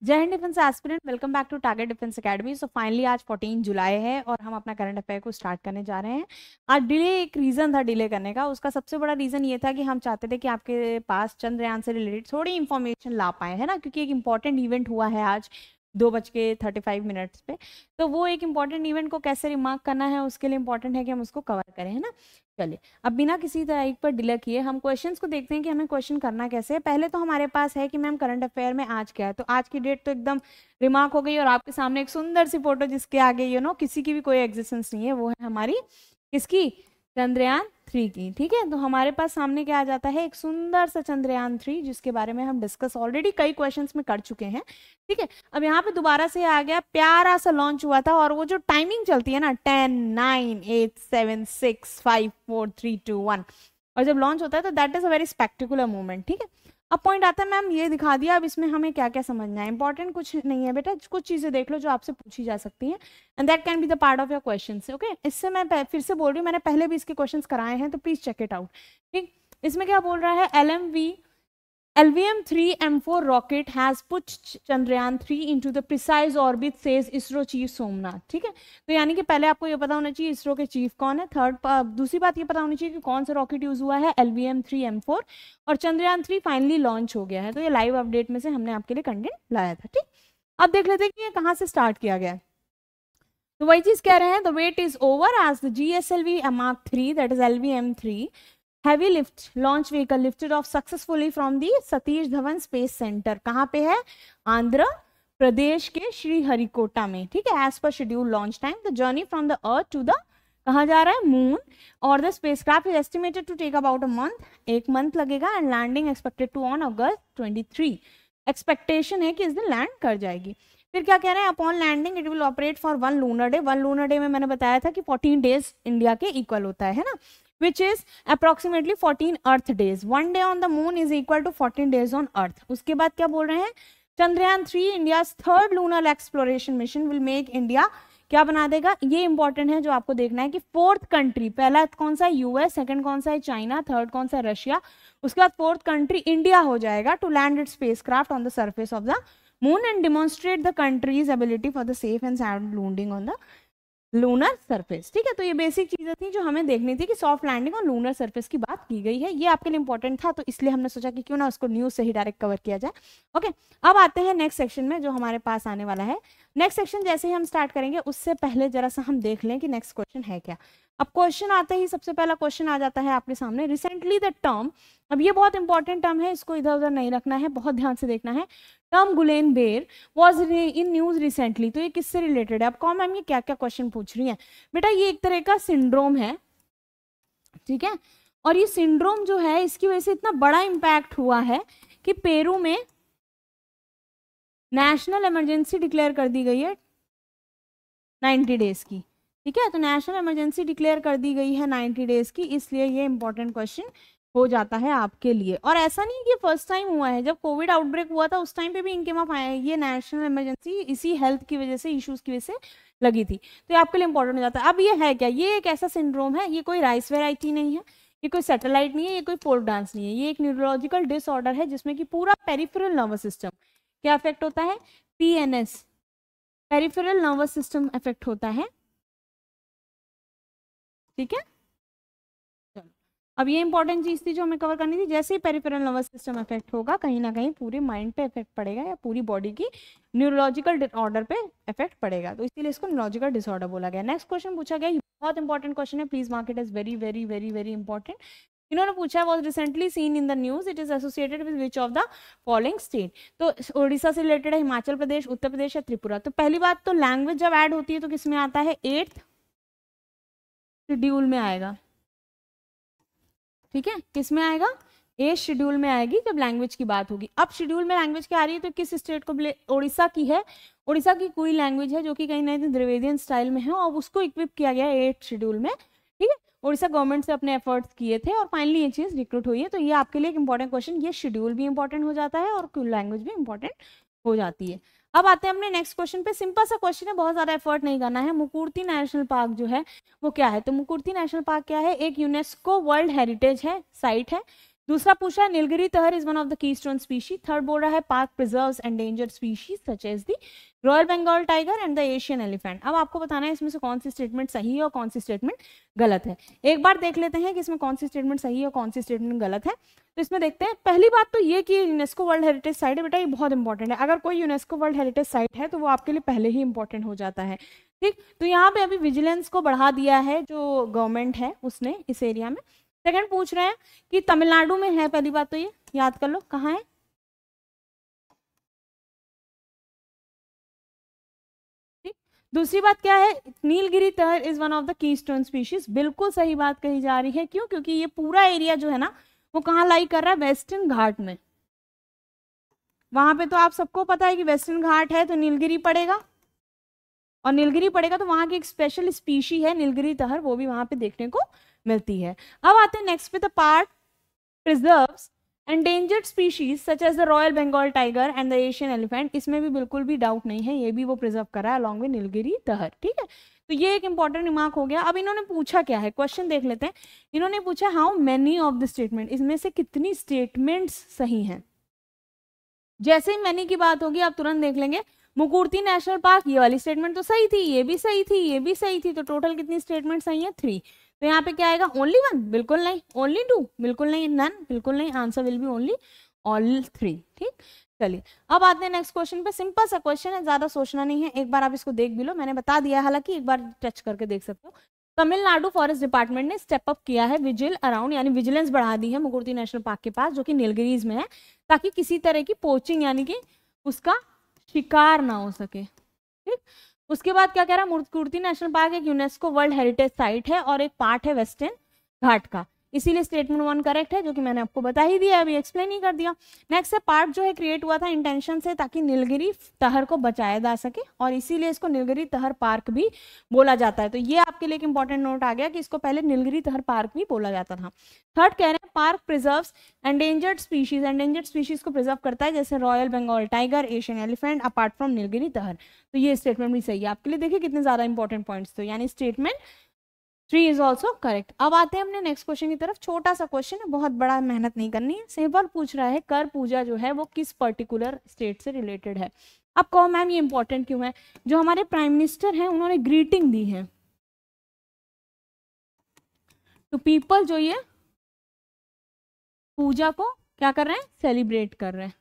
जय हिंद defence aspirant, welcome back to target defence academy. So finally आज 14 जुलाई है और हम अपना करंट अफेयर को स्टार्ट करने जा रहे हैं। आज डिले एक रीज़न था डिले करने का। उसका सबसे बड़ा रीज़न ये था कि हम चाहते थे कि आपके पास चंद्रयान से रिलेटेड थोड़ी इंफॉर्मेशन ला पाए, है ना, क्योंकि एक इंपॉर्टेंट इवेंट हुआ है आज 2:35 पे। तो वो एक इंपॉर्टेंट इवेंट को कैसे रिमार्क करना है उसके लिए इंपॉर्टेंट है कि हम उसको कवर करें, है ना। चलिए, अब बिना किसी तारीख पर डिले किए हम क्वेश्चंस को देखते हैं कि हमें क्वेश्चन करना कैसे है। पहले तो हमारे पास है कि मैम करंट अफेयर में आज क्या है, तो आज की डेट तो एकदम रिमार्क हो गई और आपके सामने एक सुंदर सी फोटो जिसके आगे किसी की भी कोई एग्जिस्टेंस नहीं है, वो है हमारी किसकी, चंद्रयान 3 की। ठीक है, तो हमारे पास सामने क्या आ जाता है, एक सुंदर सा चंद्रयान 3 जिसके बारे में हम डिस्कस ऑलरेडी कई क्वेश्चंस में कर चुके हैं। ठीक है, अब यहाँ पे दोबारा से आ गया, प्यारा सा लॉन्च हुआ था और वो जो टाइमिंग चलती है ना 10 9 8 7 6 5 4 3 2 1, और जब लॉन्च होता है तो that is a very spectacular movement. ठीक है, अब पॉइंट आता है मैम ये दिखा दिया, अब इसमें हमें क्या क्या समझना है। इंपॉर्टेंट कुछ नहीं है बेटा, कुछ चीजें देख लो जो आपसे पूछी जा सकती हैं and that can be the part of your question. Okay, इससे मैं फिर से बोल रही हूँ, मैंने पहले भी इसके क्वेश्चंस कराए हैं तो प्लीज चेक इट आउट। ठीक, इसमें क्या बोल रहा है, LVM-3 M4 rocket has put Chandrayaan 3 into the precise orbit, says ISRO chief Somnath. ठीक है, तो यानी कि पहले आपको ये पता होना चाहिए इसरो के चीफ कौन है। दूसरी बात ये पता होनी चाहिए कि कौन सा रॉकेट यूज हुआ है, LVM-3 M4, और Chandrayaan 3 फाइनली लॉन्च हो गया है। तो ये लाइव अपडेट में से हमने आपके लिए कंटेंट लाया था। ठीक, अब देख लेते हैं कि ये कहाँ से स्टार्ट किया गया है। तो वही चीज कह रहे हैं, the wait is over as the GSLV Mark 3, that is LVM-3 heavy lift launch vehicle lifted off successfully from the Satish Dhawan space centre. कहाँ पे है, आंध्र प्रदेश के श्रीहरिकोटा में। ठीक है, as per schedule launch time the journey from the earth to the, कहाँ जा रहा है, मून, और the spacecraft is estimated to take about a month, एक मंथ लगेगा, and landing expected to on August 23। Expectation है कि इस दिन लैंड कर जाएगी। फिर क्या कह रहे हैं, upon landing it will operate for 1 lunar day. 1 lunar day में मैंने बताया था कि 14 डेज इंडिया के इक्वल होता है ना, which is approximately 14 earth days. 1 day on the moon is equal to 14 days on earth. उसके बाद क्या बोल रहे हैं, Chandrayaan 3 India third lunar exploration mission will make India, क्या बना देगा, ये इंपॉर्टेंट है जो आपको देखना है कि फोर्थ कंट्री, पहला कौन सा है यूएस, सेकंड कौन सा है चाइना, थर्ड कौन सा है रशिया, उसके बाद फोर्थ कंट्री इंडिया हो जाएगा, to land its spacecraft on the surface of the moon and demonstrate the country's ability for the safe and sound landing on the lunar surface. ठीक है, तो ये बेसिक चीजें थी जो हमें देखनी थी कि सॉफ्ट लैंडिंग और लूनर सरफेस की बात की गई है। ये आपके लिए इंपॉर्टेंट था तो इसलिए हमने सोचा कि क्यों ना उसको न्यूज से ही डायरेक्ट कवर किया जाए। ओके, अब आते हैं नेक्स्ट सेक्शन में जो हमारे पास आने वाला है। नेक्स्ट सेक्शन जैसे ही हम स्टार्ट करेंगे उससे पहले जरा सा हम देख लें कि नेक्स्ट क्वेश्चन है क्या। अब क्वेश्चन आते ही सबसे पहला क्वेश्चन आ जाता है आपके सामने, रिसेंटली द टर्म, अब ये बहुत इंपॉर्टेंट टर्म है, इसको इधर उधर नहीं रखना है, बहुत ध्यान से देखना है। टर्म गुलेनबेर वॉज इन न्यूज रिसेंटली, तो ये किससे रिलेटेड है। अब कौन मैम ये क्या क्या क्वेश्चन पूछ रही है बेटा, ये एक तरह का सिंड्रोम है। ठीक है, और ये सिंड्रोम जो है इसकी वजह से इतना बड़ा इंपैक्ट हुआ है कि पेरू में नेशनल इमरजेंसी डिक्लेयर कर दी गई है 90 डेज की। ठीक है, तो नेशनल इमरजेंसी डिक्लेयर कर दी गई है 90 डेज की, इसलिए ये इंपॉर्टेंट क्वेश्चन हो जाता है आपके लिए। और ऐसा नहीं कि फर्स्ट टाइम हुआ है, जब कोविड आउटब्रेक हुआ था उस टाइम पे भी इनके वहाँ पाया ये नेशनल इमरजेंसी इसी हेल्थ की वजह से, इश्यूज की वजह से लगी थी। तो ये आपके लिए इंपॉर्टेंट हो जाता है। अब ये है क्या, ये एक ऐसा सिंड्रोम है, ये कोई राइस वेराइटी नहीं है, ये कोई सैटेलाइट नहीं है, ये कोई फोक डांस नहीं है, ये एक न्यूरोलॉजिकल डिसऑर्डर है जिसमें कि पूरा पेरिफेरल नर्वस सिस्टम क्या अफेक्ट होता है, PNS, peripheral nervous system affect होता है। ठीक है, चलो, अब ये इंपॉर्टेंट चीज थी जो हमें कवर करनी थी। जैसे ही पेरिफेरल नर्वस सिस्टम इफेक्ट होगा कहीं ना कहीं पूरे माइंड पे इफेक्ट पड़ेगा या पूरी बॉडी की न्यूरोलॉजिकल डिसऑर्डर पे इफेक्ट पड़ेगा, तो इसीलिए इसको न्यूरोलॉजिकल डिसऑर्डर बोला गया। नेक्स्ट क्वेश्चन पूछा गया, बहुत इंपॉर्टेंट क्वेश्चन है, please mark it is very very very very important. इन्होंने पूछा was recently seen in the news, it is associated with which of the following state. तो उड़ीसा से रिलेटेड है, हिमाचल प्रदेश, उत्तर प्रदेश या त्रिपुरा। तो पहली बात तो लैंग्वेज जब ऐड होती है तो किसमें आता है, 8th शेड्यूल में आएगा। ठीक है, किस में आएगा, 8th शेड्यूल में आएगी जब लैंग्वेज की बात होगी। अब शेड्यूल में लैंग्वेज क्या आ रही है तो किस स्टेट को, उड़ीसा की है, उड़ीसा की कोई लैंग्वेज है जो कि कहीं ना कहीं द्रविडियन स्टाइल में है और उसको इक्विप किया गया है 8th शेड्यूल में। ठीक है, उड़ीसा गवर्नमेंट से अपने एफर्ट्स किए थे और फाइनली ये चीज रिक्रूट हुई है। तो ये आपके लिए एक इंपॉर्टेंट क्वेश्चन, ये शेड्यूल भी इंपॉर्टेंट हो जाता है और कुल लैंग्वेज भी इंपॉर्टेंट हो जाती है। अब आते हैं अपने नेक्स्ट क्वेश्चन पे, सिंपल सा क्वेश्चन है, बहुत ज्यादा एफर्ट नहीं करना है। मुकुर्ती नेशनल पार्क जो है वो क्या है, तो मुकुर्ती नेशनल पार्क क्या है, एक यूनेस्को वर्ल्ड हेरिटेज है, साइट है दूसरा पूछा है Nilgiri tahr is one of the keystone species. Third बोल रहा है park preserves endangered species such as the royal Bengal tiger and the Asian elephant. अब आपको बताना है इसमें से कौन सी स्टेटमेंट सही है और कौन सी स्टेटमेंट गलत है। एक बार देख लेते हैं कि इसमें कौन सी स्टेटमेंट सही है और कौन सी स्टेटमेंट गलत है। तो इसमें देखते हैं, पहली बात तो ये कि यूनेस्को वर्ल्ड हेरिटेज साइट है बेटा, ये बहुत इंपॉर्टेंट है। अगर कोई यूनेस्को वर्ल्ड हेरिटेज साइट है तो वो आपके लिए पहले ही इंपॉर्टेंट हो जाता है। ठीक, तो यहाँ पे अभी विजिलेंस को बढ़ा दिया है जो गवर्नमेंट है उसने इस एरिया में। सेकंड पूछ रहे हैं कि तमिलनाडु में है, पहली बात तो ये याद कर लो कहाँ है। ठीक, दूसरी बात क्या है, Nilgiri tahr is one of the keystone species. बिल्कुल सही बात कही जा रही है। क्यों? क्योंकि ये पूरा एरिया जो है ना वो कहाँ लाई कर रहा है, वेस्टर्न घाट में। वहां पे तो आप सबको पता है कि वेस्टर्न घाट है तो नीलगिरी पड़ेगा, और नीलगिरी पड़ेगा तो वहां की एक स्पेशल स्पीशी है नीलगिरी तहर, वो भी वहां पे देखने को मिलती है। अब आते हैं नेक्स्ट पे, the park preserves endangered species such as the royal Bengal tiger and the Asian elephant. इसमें भी बिल्कुल भी डाउट नहीं है, ये भी वो प्रिजर्व करा है अलॉन्ग विद नीलगिरी तहर। ठीक है, तो ये एक इंपॉर्टेंट रिमार्क हो गया। अब इन्होंने पूछा क्या है, क्वेश्चन देख लेते हैं। इन्होंने पूछा how many of the statement, इसमें से कितनी स्टेटमेंट्स सही हैं। जैसे ही मैनी की बात होगी आप तुरंत देख लेंगे मुकुर्ती नेशनल पार्क, ये वाली स्टेटमेंट तो सही थी, ये भी सही थी, ये भी सही थी, तो टोटल कितनी स्टेटमेंट सही है? 3। तो यहाँ पे क्या आएगा? ओनली 1? बिल्कुल नहीं। ओनली 2? बिल्कुल नहीं। नन? बिल्कुल नहीं। Answer will be only all 3। ठीक, चलिए अब आते हैं नेक्स्ट क्वेश्चन पे। सिंपल सा क्वेश्चन है, ज्यादा सोचना नहीं है, एक बार आप इसको देख भी लो, मैंने बता दिया, हालांकि एक बार टच करके देख सकते हो। तमिलनाडु फॉरेस्ट डिपार्टमेंट ने स्टेप अप किया है विजिल अराउंड, यानी विजिलेंस बढ़ा दी है मुकुर्ती नेशनल पार्क के पास जो कि नीलगिरीज में है, ताकि किसी तरह की पोचिंग यानी कि उसका शिकार ना हो सके। ठीक, उसके बाद क्या कह रहा है, मुकुर्ती नेशनल पार्क एक यूनेस्को वर्ल्ड हेरिटेज साइट है और एक पार्ट है वेस्टर्न घाट का, इसीलिए स्टेटमेंट 1 करेक्ट है, जो कि मैंने आपको बता ही दिया, अभी एक्सप्लेन ही कर दिया। नेक्स्ट है पार्ट जो है क्रिएट हुआ था इंटेंशन से ताकि नीलगिरी तहर को बचाया जा सके, और इसीलिए इसको नीलगिरी तहर पार्क भी बोला जाता है। तो ये आपके लिए एक इंपॉर्टेंट नोट आ गया कि इसको पहले नीलगिरी तहर पार्क भी बोला जाता था। थर्ड कह रहे हैं park preserves endangered species, endangered species को प्रिजर्व करता है जैसे royal Bengal tiger, Asian elephant, apart from Nilgiri tahr. तो ये स्टेटमेंट भी सही है आपके लिए। देखिए कितने ज्यादा इंपॉर्टेंट पॉइंट्स, तो यानी स्टेटमेंट 3 इज ऑल्सो करेक्ट। अब आते हैं अपने नेक्स्ट क्वेश्चन की तरफ। छोटा सा क्वेश्चन है, बहुत बड़ा मेहनत नहीं करनी है। सिंपल पूछ रहा है कर पूजा जो है वो किस पर्टिकुलर स्टेट से रिलेटेड है। अब कहो मैम ये इंपॉर्टेंट क्यों है? जो हमारे प्राइम मिनिस्टर हैं उन्होंने ग्रीटिंग दी है तो पीपल जो ये पूजा को क्या कर रहे हैं, सेलिब्रेट कर रहे हैं।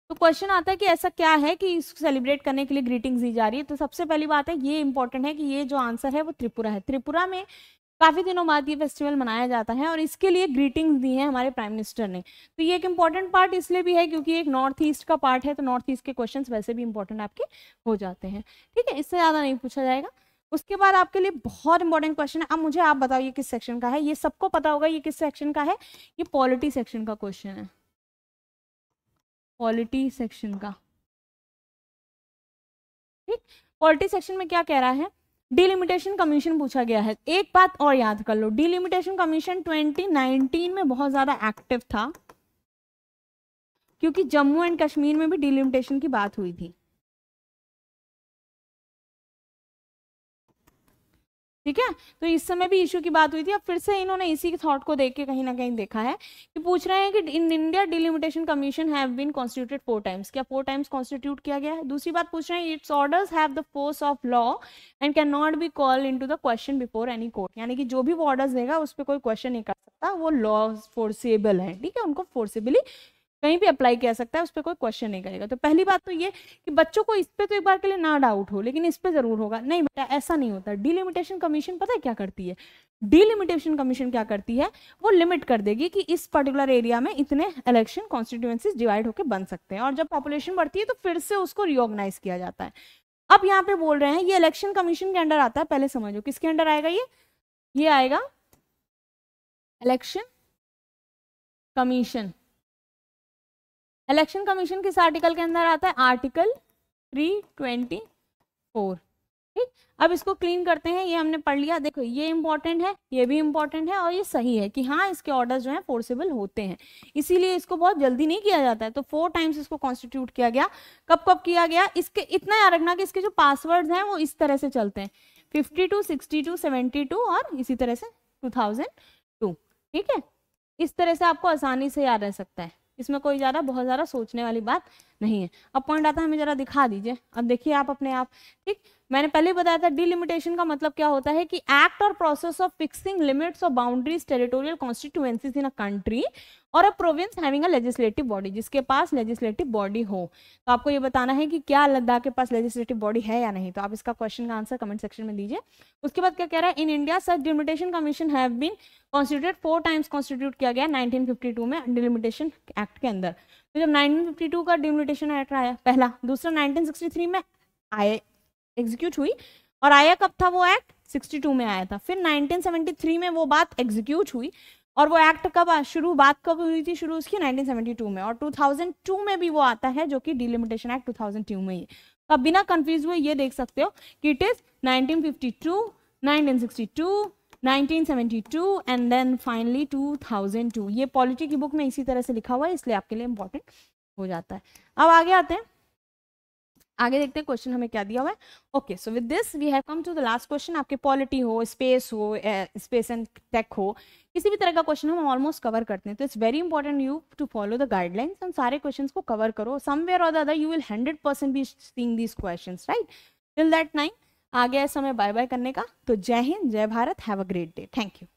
तो क्वेश्चन आता है कि ऐसा क्या है कि इसको सेलिब्रेट करने के लिए ग्रीटिंग्स दी जा रही है। तो सबसे पहली बात है ये इंपॉर्टेंट है कि ये जो आंसर है वो त्रिपुरा है। त्रिपुरा में काफी दिनों बाद ये फेस्टिवल मनाया जाता है और इसके लिए ग्रीटिंग्स दी हैं हमारे प्राइम मिनिस्टर ने। तो ये एक इंपॉर्टेंट पार्ट इसलिए भी है क्योंकि एक नॉर्थ ईस्ट का पार्ट है, तो नॉर्थ ईस्ट के क्वेश्चंस वैसे भी इंपॉर्टेंट आपके हो जाते हैं। ठीक है, इससे ज्यादा नहीं पूछा जाएगा। उसके बाद आपके लिए बहुत इंपॉर्टेंट क्वेश्चन है। अब मुझे आप बताओ ये किस सेक्शन का है? ये सबको पता होगा ये किस सेक्शन का है, ये पॉलिटी सेक्शन का क्वेश्चन है, पॉलिटी सेक्शन का। ठीक, पॉलिटी सेक्शन में क्या कह रहा है, डिलिमिटेशन कमीशन पूछा गया है। एक बात और याद कर लो, डिलिमिटेशन कमीशन 2019 में बहुत ज्यादा एक्टिव था क्योंकि जम्मू एंड कश्मीर में भी डिलिमिटेशन की बात हुई थी। ठीक है, तो इस समय भी इशू की बात हुई थी। अब फिर से इन्होंने इसी थॉट को देख के कहीं ना कहीं देखा है कि पूछ रहे हैं कि in India delimitation commission have been constituted 4 times. क्या 4 टाइम्स कॉन्स्टिट्यूट किया गया है? दूसरी बात पूछ रहे हैं it's orders have the force of law and can not be called into the question before any court, यानी कि जो भी वो ऑर्डर्स देगा उस पर कोई क्वेश्चन नहीं कर सकता, वो लॉ फोर्सेबल है। ठीक है, उनको फोर्सेबली कहीं भी अप्लाई किया सकता है, उस पर कोई क्वेश्चन नहीं करेगा। तो पहली बात तो ये कि बच्चों को इस पे तो एक बार के लिए ना डाउट हो, लेकिन इस पे जरूर होगा। नहीं बेटा ऐसा नहीं होता। डिलिमिटेशन कमीशन पता है क्या करती है? डिलिमिटेशन कमीशन क्या करती है, वो लिमिट कर देगी कि इस पर्टिकुलर एरिया में इतने इलेक्शन कॉन्स्टिट्यूएंसीज डिवाइड होकर बन सकते हैं, और जब पॉपुलेशन बढ़ती है तो फिर से उसको रिऑर्गेनाइज किया जाता है। अब यहाँ पे बोल रहे हैं ये इलेक्शन कमीशन के अंडर आता है। पहले समझो किसके अंडर आएगा ये आएगा इलेक्शन कमीशन। इलेक्शन कमीशन किस आर्टिकल के अंदर आता है? आर्टिकल 324। ठीक, अब इसको क्लीन करते हैं। ये हमने पढ़ लिया। देखो ये इंपॉर्टेंट है, ये भी इंपॉर्टेंट है, और ये सही है कि हाँ इसके ऑर्डर्स जो हैं फोर्सेबल होते हैं, इसीलिए इसको बहुत जल्दी नहीं किया जाता है। तो 4 टाइम्स इसको कॉन्स्टिट्यूट किया गया। कब कब किया गया? इसके इतना याद रखना कि इसके जो पासवर्ड्स हैं वो इस तरह से चलते हैं, 52, 62, 72 और इसी तरह से 2002। ठीक है, इस तरह से आपको आसानी से याद रह सकता है, इसमें कोई ज़्यादा बहुत ज़्यादा सोचने वाली बात नहीं है। अब पॉइंट आता है, हमें जरा दिखा दीजिए, अब देखिए आप अपने आप। ठीक, मैंने पहले ही बताया था डिलिमिटेशन का मतलब क्या होता है कि act or process of fixing limits or boundaries territorial constituencies in a country or a province having a legislative body, जिसके पास लेजिस्लेटिव बॉडी हो। तो आपको ये बताना है कि क्या लद्दाख के पास लेजिस्लेटिव बॉडी है या नहीं। तो आप इसका क्वेश्चन का आंसर कमेंट सेक्शन में दीजिए। उसके बाद क्या कह रहा है, in India such delimitation commission have been constituted 4 times constitute किया गया 1952 में डिलिमिटेशन एक्ट के अंदर। तो जब 1952 का डिलिमिटेशन एक्ट आया पहला, दूसरा 1963 में आए एग्जीक्यूट हुई, और आया कब था वो एक्ट, 62 में आया था। फिर 1973 में वो बात एग्जीक्यूट हुई, और वो एक्ट कब बात कब हुई थी शुरू उसकी, 1972 में, और 2002 में भी वो आता है जो कि डिलिमिटेशन एक्ट 2002 में ही। तो आप बिना कंफ्यूज हुए ये देख सकते हो कि it is 1952, 1962, 1972 and then finally 2002। ये पॉलिटी की बुक में इसी तरह से लिखा हुआ है, इसलिए आपके लिए इंपॉर्टेंट हो जाता है। अब आगे आते हैं, आगे देखते हैं क्वेश्चन हमें क्या दिया हुआ है। Okay, so with this we have come to the last question. आपके पॉलिटी हो, स्पेस हो, स्पेस एंड टेक हो, किसी भी तरह का क्वेश्चन हम ऑलमोस्ट कवर करते हैं। तो it's very important you to follow the guidelines and सारे क्वेश्चंस को कवर करो। Somewhere or the other you will 100% be seeing these questions, right. Till that time आ गया समय बाय बाय करने का। तो जय हिंद, जय Bharat, have a great day, thank you.